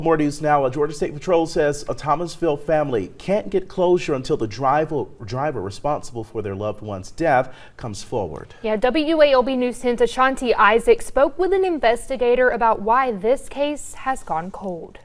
More news now. A Georgia State Patrol says a Thomasville family can't get closure until the driver responsible for their loved one's death comes forward. Yeah, WALB News 10's Ashanti Isaac spoke with an investigator about why this case has gone cold.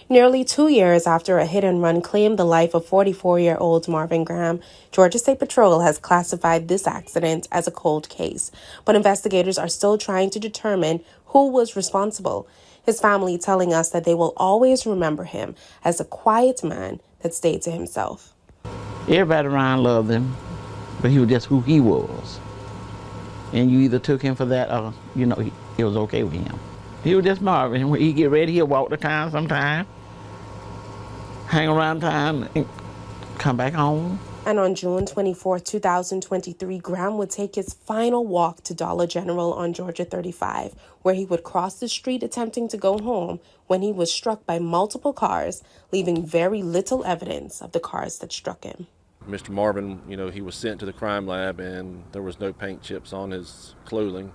Nearly 2 years after a hit-and-run claimed the life of 44-year-old Marvin Graham, Georgia State Patrol has classified this accident as a cold case, but investigators are still trying to determine who was responsible. His family telling us that they will always remember him as a quiet man that stayed to himself. Everybody around loved him, but he was just who he was. And you either took him for that or, it was okay with him. He was just Marvin. When he get ready, he'll walk the town sometime, hang around town, and come back home. And on June 24, 2023, Graham would take his final walk to Dollar General on Georgia 35, where he would cross the street attempting to go home when he was struck by multiple cars, leaving very little evidence of the cars that struck him. Mr. Marvin, he was sent to the crime lab and there was no paint chips on his clothing.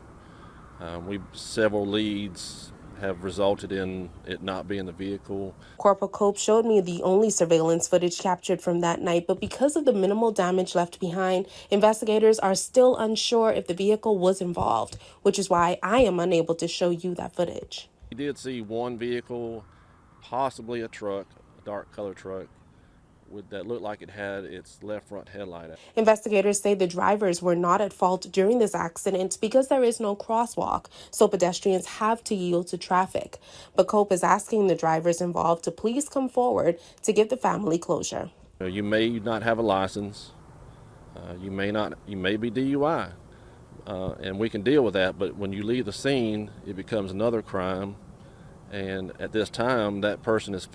Several leads have resulted in it not being the vehicle. Corporal Cope showed me the only surveillance footage captured from that night, but because of the minimal damage left behind, investigators are still unsure if the vehicle was involved, which is why I am unable to show you that footage. We did see one vehicle, possibly a truck, a dark color truck, that looked like it had its left front headlight out. Investigators say the drivers were not at fault during this accident because there is no crosswalk, so pedestrians have to yield to traffic. But Cope is asking the drivers involved to please come forward to give the family closure. You may not have a license. You may be DUI, and we can deal with that. But when you leave the scene, it becomes another crime, and at this time, that person is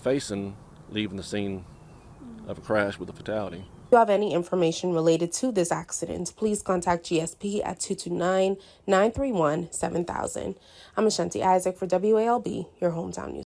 facing leaving the scene of a crash with a fatality. If you have any information related to this accident, please contact GSP at 229-931-7000. I'm Ashanti Isaac for WALB, your hometown news.